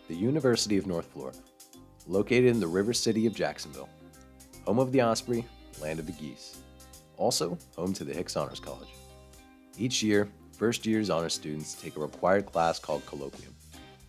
The University of North Florida, located in the river city of Jacksonville, home of the Osprey, land of the geese, also home to the Hicks Honors College. Each year, first year's honors students take a required class called Colloquium,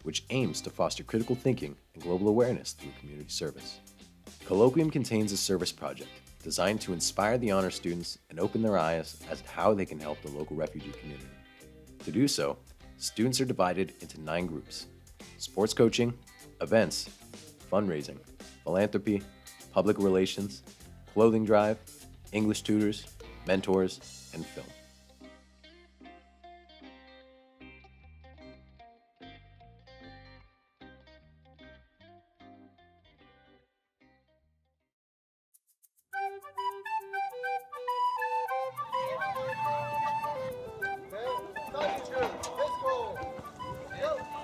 which aims to foster critical thinking and global awareness through community service. Colloquium contains a service project designed to inspire the honors students and open their eyes as to how they can help the local refugee community. To do so, students are divided into 9 groups: sports coaching, events, fundraising, philanthropy, public relations, clothing drive, English tutors, mentors, and film.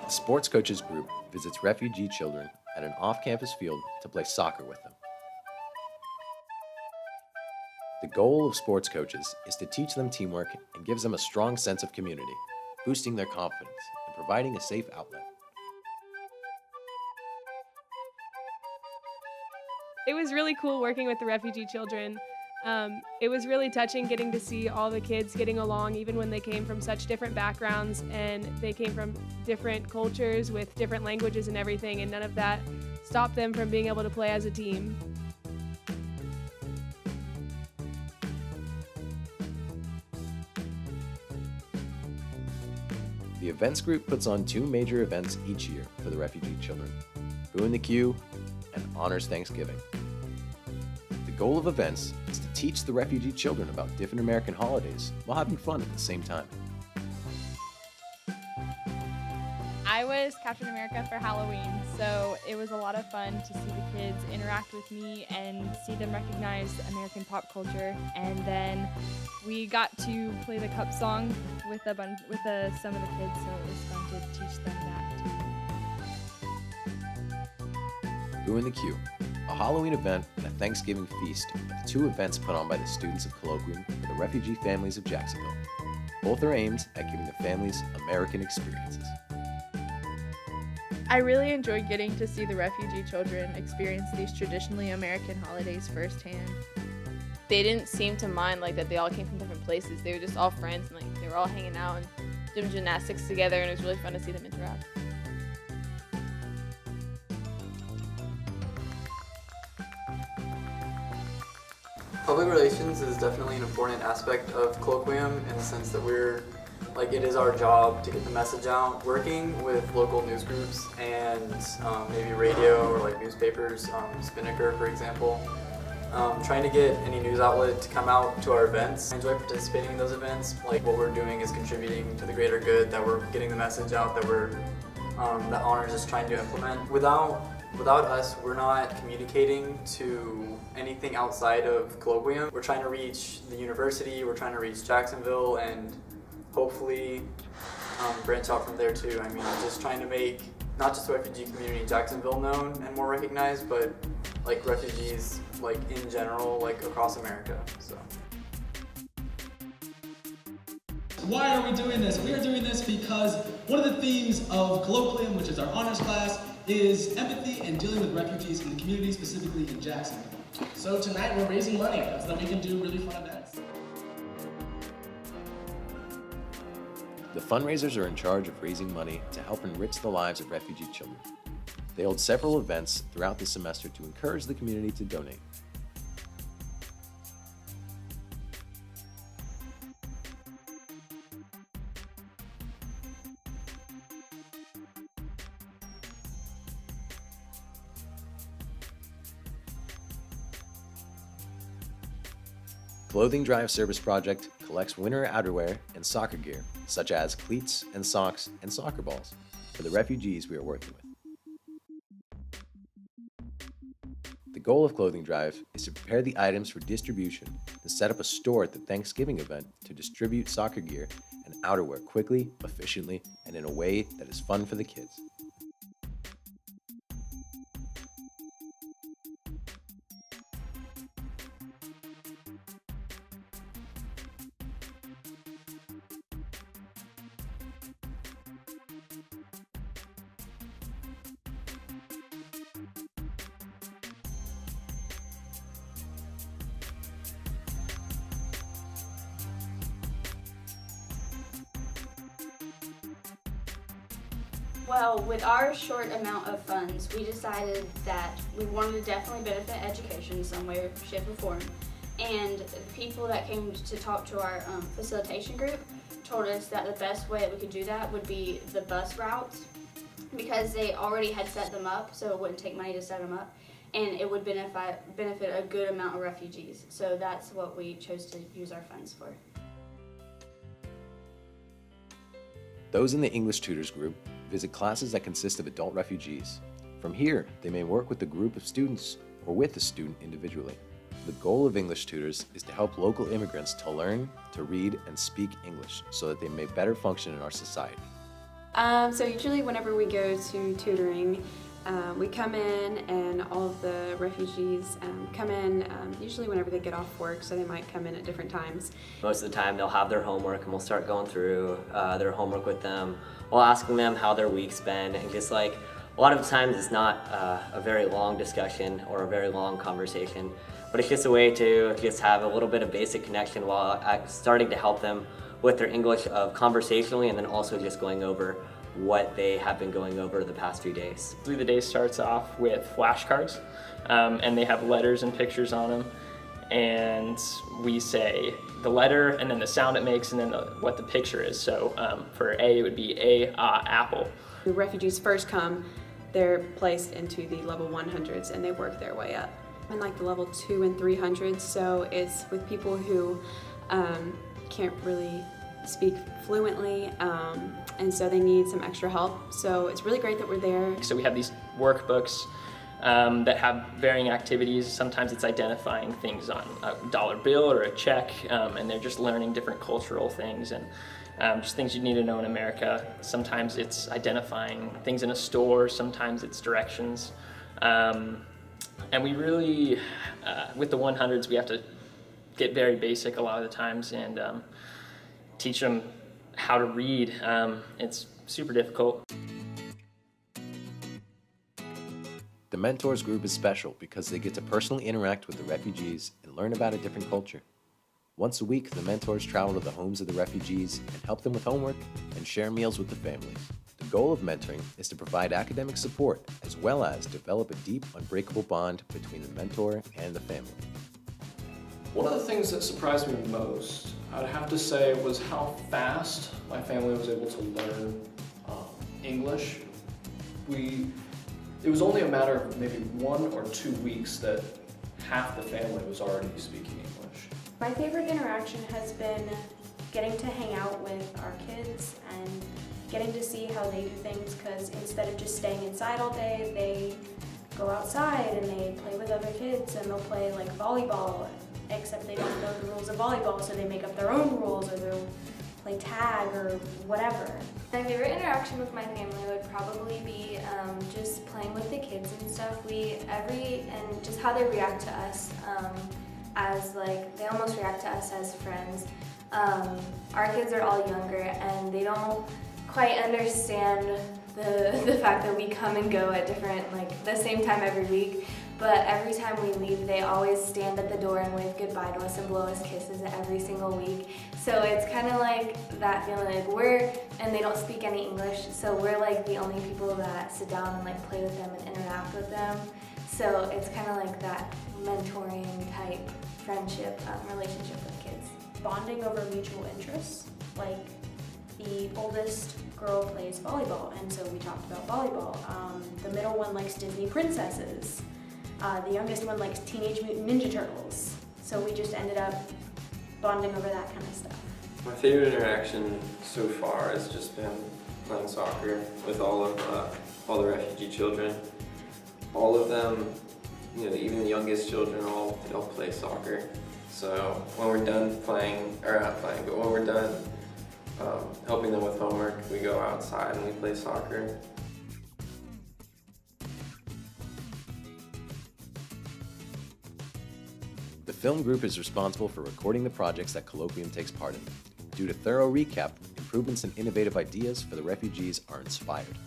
The Sports Coaches Group visits refugee children at an off-campus field to play soccer with them. The goal of sports coaches is to teach them teamwork and gives them a strong sense of community, boosting their confidence and providing a safe outlet. It was really cool working with the refugee children. It was really touching getting to see all the kids getting along even when they came from such different backgrounds and they came from different cultures with different languages and everything, and none of that stopped them from being able to play as a team. The events group puts on 2 major events each year for the refugee children: Boo in the Queue and Honors Thanksgiving. The goal of events is to teach the refugee children about different American holidays while having fun at the same time. I was Captain America for Halloween, so it was a lot of fun to see the kids interact with me and see them recognize American pop culture. And then we got to play the cup song with some of the kids, so it was fun to teach them that too. Boo in the Queue, a Halloween event and a Thanksgiving feast are the 2 events put on by the students of Colloquium for the refugee families of Jacksonville. Both are aimed at giving the families American experiences. I really enjoyed getting to see the refugee children experience these traditionally American holidays firsthand. They didn't seem to mind that they all came from different places. They were just all friends and they were all hanging out and doing gymnastics together, and it was really fun to see them interact. Public relations is definitely an important aspect of Colloquium in the sense that it is our job to get the message out. Working with local news groups and maybe radio or newspapers, Spinnaker for example, trying to get any news outlet to come out to our events. I enjoy participating in those events. What we're doing is contributing to the greater good, that we're getting the message out that that Honors is trying to implement. Without us, we're not communicating to anything outside of Colloquium. We're trying to reach the university, we're trying to reach Jacksonville, and hopefully branch out from there too. Just trying to make not just the refugee community in Jacksonville known and more recognized, but refugees in general, across America. So. Why are we doing this? We are doing this because one of the themes of Colloquium, which is our honors class, is empathy and dealing with refugees in the community, specifically in Jacksonville. So tonight we're raising money so that we can do really fun events. The fundraisers are in charge of raising money to help enrich the lives of refugee children. They hold several events throughout the semester to encourage the community to donate. Clothing Drive Service Project collects winter outerwear and soccer gear, such as cleats and socks and soccer balls, for the refugees we are working with. The goal of Clothing Drive is to prepare the items for distribution, to set up a store at the Thanksgiving event to distribute soccer gear and outerwear quickly, efficiently, and in a way that is fun for the kids. Well, with our short amount of funds, we decided that we wanted to definitely benefit education in some way, shape, or form. And the people that came to talk to our facilitation group told us that the best way that we could do that would be the bus routes, because they already had set them up, so it wouldn't take money to set them up, and it would benefit a good amount of refugees. So that's what we chose to use our funds for. Those in the English Tutors group visit classes that consist of adult refugees. From here, they may work with a group of students or with a student individually. The goal of English Tutors is to help local immigrants to learn, to read, and speak English so that they may better function in our society. So usually whenever we go to tutoring, we come in and all of the refugees come in usually whenever they get off work, so they might come in at different times. Most of the time they'll have their homework and we'll start going through their homework with them while asking them how their week's been, and just like a lot of times it's not a very long discussion or a very long conversation, but it's just a way to just have a little bit of basic connection while starting to help them with their English conversationally, and then also just going over what they have been going over the past few days. Usually the day starts off with flashcards, and they have letters and pictures on them, and we say the letter and then the sound it makes and then what the picture is. So for A, it would be apple. The refugees first come, they're placed into the level 100s and they work their way up. And like the level 2 and 300s, so it's with people who can't really speak fluently, and so they need some extra help. So it's really great that we're there. So we have these workbooks that have varying activities. Sometimes it's identifying things on a dollar bill or a check, and they're just learning different cultural things and just things you need to know in America. Sometimes it's identifying things in a store, sometimes it's directions. And we really, with the 100s, we have to get very basic a lot of the times and teach them how to read. It's super difficult. The Mentors group is special because they get to personally interact with the refugees and learn about a different culture. Once a week, the mentors travel to the homes of the refugees and help them with homework and share meals with the families. The goal of mentoring is to provide academic support as well as develop a deep, unbreakable bond between the mentor and the family. One of the things that surprised me most, I'd have to say, was how fast my family was able to learn English. It was only a matter of maybe 1 or 2 weeks that half the family was already speaking English. My favorite interaction has been getting to hang out with our kids and getting to see how they do things, because instead of just staying inside all day, they go outside and they play with other kids, and they'll play like volleyball, except they don't know the rules of volleyball, so they make up their own rules, or they'll play tag or whatever. My favorite interaction with my family would probably be just playing with the kids and stuff. And just how they react to us as like, they almost react to us as friends. Our kids are all younger and they don't quite understand the fact that we come and go at different, like the same time every week. But every time we leave, they always stand at the door and wave goodbye to us and blow us kisses every single week. So it's kind of like that feeling like and they don't speak any English, so we're like the only people that sit down and like play with them and interact with them. So it's kind of like that mentoring type friendship, relationship with kids. Bonding over mutual interests, like the oldest girl plays volleyball, and so we talked about volleyball. The middle one likes Disney princesses. The youngest one likes Teenage Mutant Ninja Turtles. So we just ended up bonding over that kind of stuff. My favorite interaction so far has just been playing soccer with all the refugee children. All of them, even the youngest children, all play soccer. So when we're done playing, or not playing, but when we're done helping them with homework, we go outside and we play soccer. The film group is responsible for recording the projects that Colloquium takes part in. Due to thorough recap, improvements and innovative ideas for the refugees are inspired.